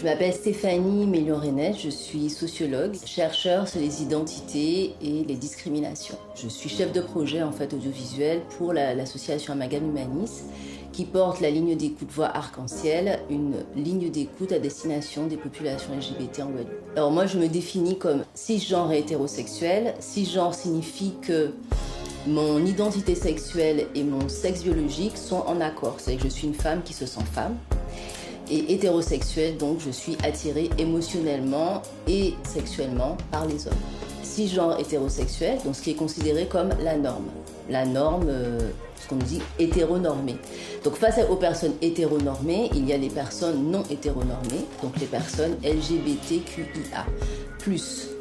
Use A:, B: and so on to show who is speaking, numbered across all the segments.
A: Je m'appelle Stéphanie Mélion-Renet, je suis sociologue, chercheur sur les identités et les discriminations. Je suis chef de projet audiovisuel pour l'association Amalgame Humanis qui porte la ligne d'écoute Voix Arc-en-Ciel, une ligne d'écoute à destination des populations LGBT en Guadeloupe. Alors moi je me définis comme cisgenre et hétérosexuel. Cisgenre signifie que mon identité sexuelle et mon sexe biologique sont en accord, c'est-à-dire que je suis une femme qui se sent femme. Et hétérosexuelle, donc je suis attirée émotionnellement et sexuellement par les hommes. Cisgenre hétérosexuel, donc ce qui est considéré comme la norme. La norme, ce qu'on nous dit hétéronormée. Donc face aux personnes hétéronormées, il y a les personnes non hétéronormées, donc les personnes LGBTQIA+.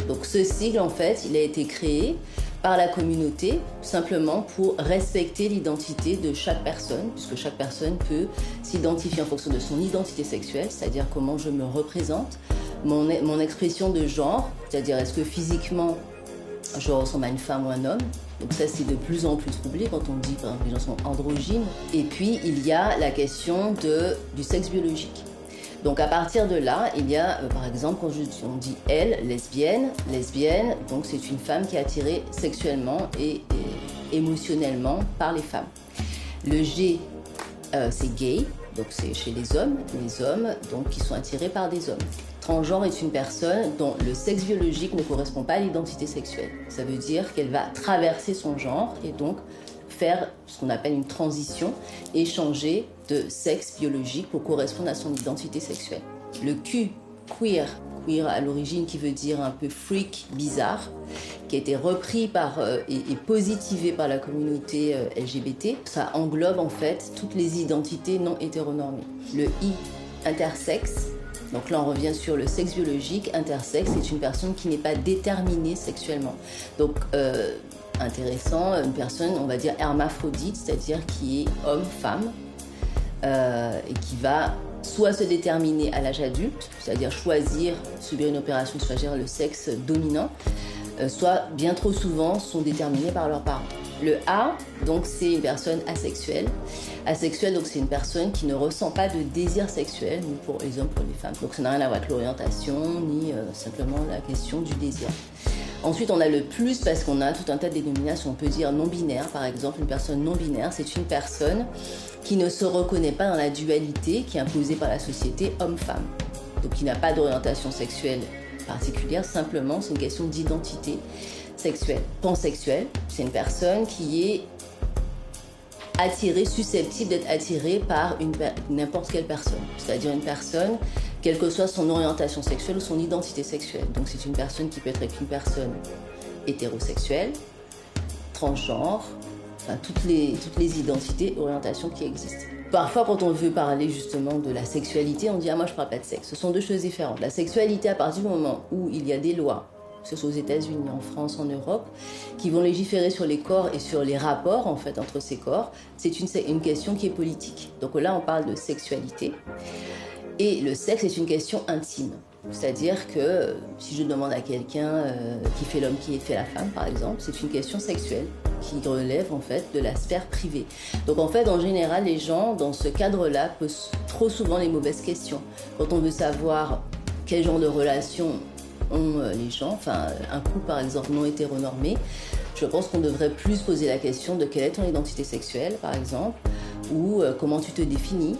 A: Donc ce sigle, en fait, il a été créé par la communauté, simplement pour respecter l'identité de chaque personne, puisque chaque personne peut s'identifier en fonction de son identité sexuelle, c'est-à-dire comment je me représente, mon expression de genre, c'est-à-dire est-ce que physiquement je ressemble à une femme ou un homme. Donc ça, c'est de plus en plus troublé quand on dit, par exemple, les gens sont androgynes. Et puis, il y a la question du sexe biologique. Donc à partir de là, il y a, par exemple, quand on dit elle, lesbienne, donc c'est une femme qui est attirée sexuellement et émotionnellement par les femmes. Le G, c'est gay, donc c'est chez les hommes donc, qui sont attirés par des hommes. Transgenre est une personne dont le sexe biologique ne correspond pas à l'identité sexuelle. Ça veut dire qu'elle va traverser son genre et donc faire ce qu'on appelle une transition et changer de sexe biologique pour correspondre à son identité sexuelle. Le Q, queer à l'origine qui veut dire un peu freak, bizarre, qui a été repris et positivé par la communauté LGBT. Ça englobe en fait toutes les identités non hétéronormées. Le I, intersexe. Donc là, on revient sur le sexe biologique. Intersexe, c'est une personne qui n'est pas déterminée sexuellement. Donc, intéressant, une personne, on va dire hermaphrodite, c'est-à-dire qui est homme-femme et qui va soit se déterminer à l'âge adulte, c'est-à-dire subir une opération, choisir le sexe dominant, soit bien trop souvent sont déterminés par leurs parents. Le A, donc c'est une personne asexuelle. Asexuelle, donc c'est une personne qui ne ressent pas de désir sexuel, ni pour les hommes, pour les femmes. Donc ça n'a rien à voir avec l'orientation, ni simplement la question du désir. Ensuite, on a le plus parce qu'on a tout un tas de dénominations. On peut dire non-binaire, par exemple. Une personne non-binaire, c'est une personne qui ne se reconnaît pas dans la dualité qui est imposée par la société homme-femme. Donc qui n'a pas d'orientation sexuelle particulière, simplement c'est une question d'identité sexuelle. Pansexuelle, c'est une personne qui est susceptible d'être attirée par n'importe quelle personne. C'est-à-dire une personne, quelle que soit son orientation sexuelle ou son identité sexuelle. Donc c'est une personne qui peut être avec une personne hétérosexuelle, transgenre, enfin toutes les identités et orientations qui existent. Parfois, quand on veut parler justement de la sexualité, on dit « Ah, moi je parle pas de sexe ». Ce sont deux choses différentes. La sexualité, à partir du moment où il y a des lois, que ce soit aux États-Unis, en France, en Europe, qui vont légiférer sur les corps et sur les rapports en fait entre ces corps, c'est une question qui est politique. Donc là, on parle de sexualité. Et le sexe est une question intime. C'est-à-dire que si je demande à quelqu'un qui fait l'homme, qui fait la femme, par exemple, c'est une question sexuelle qui relève en fait de la sphère privée. Donc en fait, en général, les gens, dans ce cadre-là, posent trop souvent les mauvaises questions. Quand on veut savoir quel genre de relation ont les gens, enfin un couple par exemple non hétéronormé, je pense qu'on devrait plus poser la question de quelle est ton identité sexuelle par exemple, ou comment tu te définis,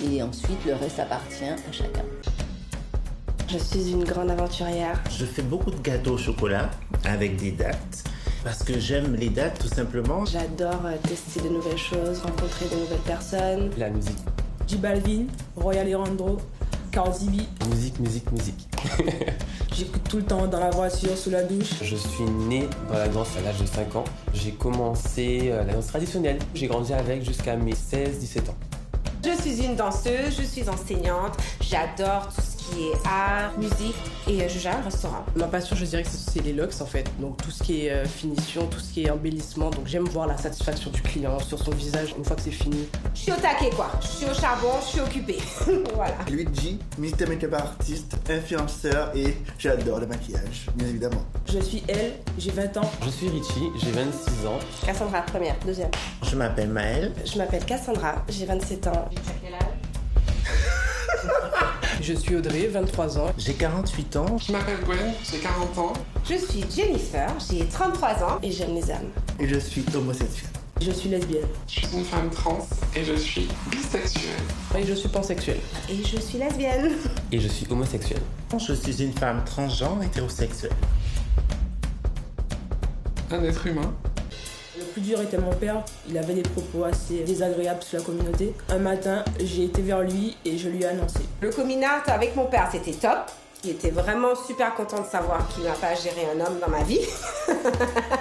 A: et ensuite le reste appartient à chacun.
B: Je suis une grande aventurière.
C: Je fais beaucoup de gâteaux au chocolat avec des dates, parce que j'aime les dates tout simplement.
B: J'adore tester de nouvelles choses, rencontrer de nouvelles personnes.
D: La musique.
E: J Balvin, Royal Alejandro, Cardi B.
D: Musique.
E: J'écoute tout le temps dans la voiture, sous la douche.
D: Je suis né dans la danse à l'âge de 5 ans. J'ai commencé la danse traditionnelle. J'ai grandi avec jusqu'à mes 16-17 ans.
F: Je suis une danseuse, je suis enseignante, j'adore tout ce qui est art, musique et je gère un restaurant.
G: Ma passion, je dirais que c'est les looks en fait, donc tout ce qui est finition, tout ce qui est embellissement, donc j'aime voir la satisfaction du client sur son visage une fois que c'est fini.
F: Je suis au taquet quoi, je suis au charbon, je suis occupée, voilà.
H: Luigi, multi make-up artiste, influenceur et j'adore le maquillage, bien évidemment.
E: Je suis Elle, j'ai 20 ans.
D: Je suis Richie, j'ai 26 ans.
B: Cassandra, première, deuxième.
C: Je m'appelle Maëlle.
B: Je m'appelle Cassandra, j'ai 27 ans.
F: J'ai déjà quel âge?
G: Je suis Audrey, 23 ans.
C: J'ai 48 ans.
I: Je m'appelle Gwen, j'ai 40 ans.
F: Je suis Jennifer, j'ai 33 ans.
B: Et j'aime les âmes.
H: Et je suis homosexuel.
E: Je suis lesbienne.
I: Je suis une femme trans et je suis bisexuelle.
G: Et je suis pansexuelle.
F: Et je suis lesbienne.
D: Et je suis homosexuel.
C: Je suis une femme transgenre hétérosexuelle.
I: Un être humain.
E: Le plus dur était mon père. Il avait des propos assez désagréables sur la communauté. Un matin, j'ai été vers lui et je lui ai annoncé.
F: Le coming out avec mon père, c'était top. Il était vraiment super content de savoir qu'il n'a pas géré un homme dans ma vie.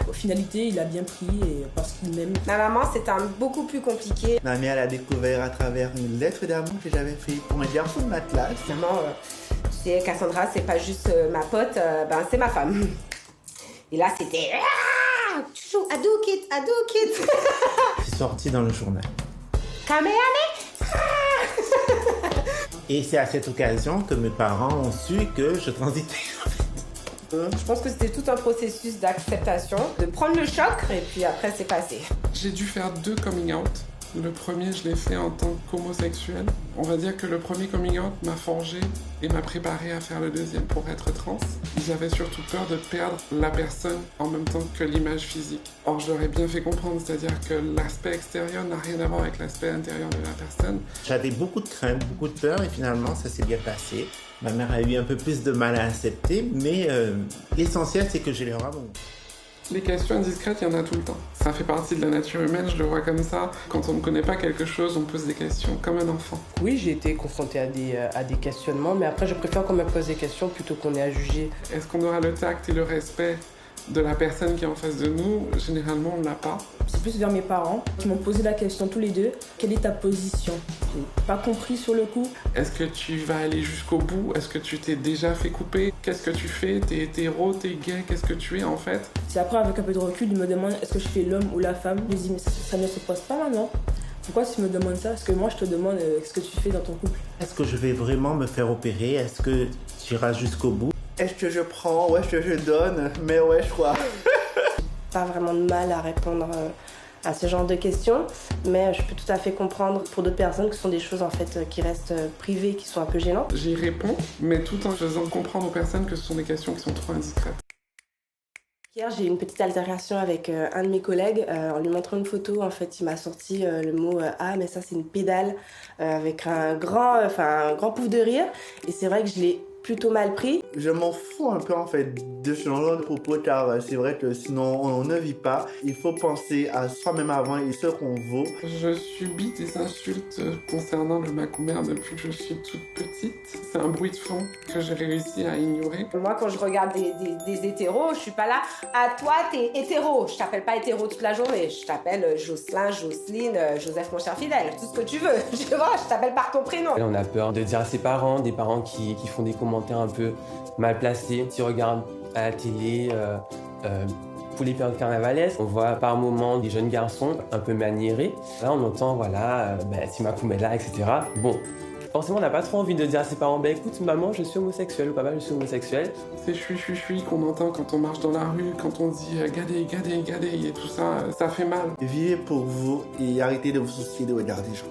E: Au finalité, il a bien pris et parce qu'il m'aime.
F: Ma maman, c'était beaucoup plus compliqué.
H: Ma mère l'a découvert à travers une lettre d'amour que j'avais fait pour un garçon de ma classe.
F: Maman, tu sais, Cassandra, c'est pas juste ma pote, c'est ma femme. Et là, c'était... Ah, tu joues à do kit.
C: C'est sorti dans le journal.
F: Kamehameha.
C: Et c'est à cette occasion que mes parents ont su que je transitais.
F: Je pense que c'était tout un processus d'acceptation, de prendre le choc, et puis après, c'est passé.
I: J'ai dû faire 2 coming out. Le premier, je l'ai fait en tant qu'homosexuel. On va dire que le premier coming out m'a forgé et m'a préparé à faire le deuxième pour être trans. J'avais surtout peur de perdre la personne en même temps que l'image physique. Or, je leur ai bien fait comprendre, c'est-à-dire que l'aspect extérieur n'a rien à voir avec l'aspect intérieur de la personne.
C: J'avais beaucoup de craintes, beaucoup de peur et finalement ça s'est bien passé. Ma mère a eu un peu plus de mal à accepter, mais l'essentiel c'est que j'ai leur amour.
I: Les questions indiscrètes, il y en a tout le temps. Ça fait partie de la nature humaine, je le vois comme ça. Quand on ne connaît pas quelque chose, on pose des questions, comme un enfant.
G: Oui, j'ai été confrontée à des questionnements, mais après, je préfère qu'on me pose des questions plutôt qu'on ait à juger.
I: Est-ce qu'on aura le tact et le respect de la personne qui est en face de nous? Généralement, on ne l'a pas.
E: C'est plus vers mes parents qui m'ont posé la question tous les deux. Quelle est ta position? J'ai pas compris sur le coup.
I: Est-ce que tu vas aller jusqu'au bout? Est-ce que tu t'es déjà fait couper? Qu'est-ce que tu fais? T'es hétéro? T'es gay? Qu'est-ce que tu es en fait?
E: C'est après, avec un peu de recul, ils me demandent est-ce que je fais l'homme ou la femme. Je me dis mais ça ne se pose pas maintenant. Pourquoi tu me demandes ça? Parce que moi je te demande ce que tu fais dans ton couple.
C: Est-ce que je vais vraiment me faire opérer? Est-ce que tu iras jusqu'au bout?
H: Est-ce que je prends ou est-ce que je donne? Mais ouais, je crois.
B: Pas vraiment de mal à répondre à ce genre de questions, mais je peux tout à fait comprendre pour d'autres personnes que ce sont des choses en fait qui restent privées, qui sont un peu gênantes.
I: J'y réponds, mais tout en faisant comprendre aux personnes que ce sont des questions qui sont trop indiscrètes.
B: Hier, j'ai eu une petite altération avec un de mes collègues. En lui montrant une photo, en fait, il m'a sorti le mot « Ah, mais ça, c'est une pédale » avec un grand pouf de rire. Et c'est vrai que je l'ai plutôt mal pris.
H: Je m'en fous un peu en fait de ce genre de propos car c'est vrai que sinon on ne vit pas. Il faut penser à soi-même avant et ce qu'on vaut.
I: Je subis des insultes concernant le Macoumer depuis que je suis toute petite. C'est un bruit de fond que j'ai réussi à ignorer.
F: Moi, quand je regarde des hétéros, je suis pas là « Ah, toi, t'es hétéro ». Je t'appelle pas hétéro toute la journée. Je t'appelle Jocelyn, Jocelyne, Joseph, mon cher fidèle. Tout ce que tu veux. Je vois, je t'appelle par ton prénom.
D: On a peur de dire à ses parents, des parents qui font des commentaires un peu mal placés. Si on regarde à la télé, pour les périodes carnavalesques, on voit par moments des jeunes garçons un peu maniérés. Là, on entend, voilà, Timakoumela, etc. Bon, forcément, on n'a pas trop envie de dire à ses parents, écoute, maman, je suis homosexuel, ou papa, je suis homosexuel.
I: C'est chui qu'on entend quand on marche dans la rue, quand on dit gadé, et tout ça, ça fait mal.
H: Vivez pour vous et arrêtez de vous soucier de regarder les gens.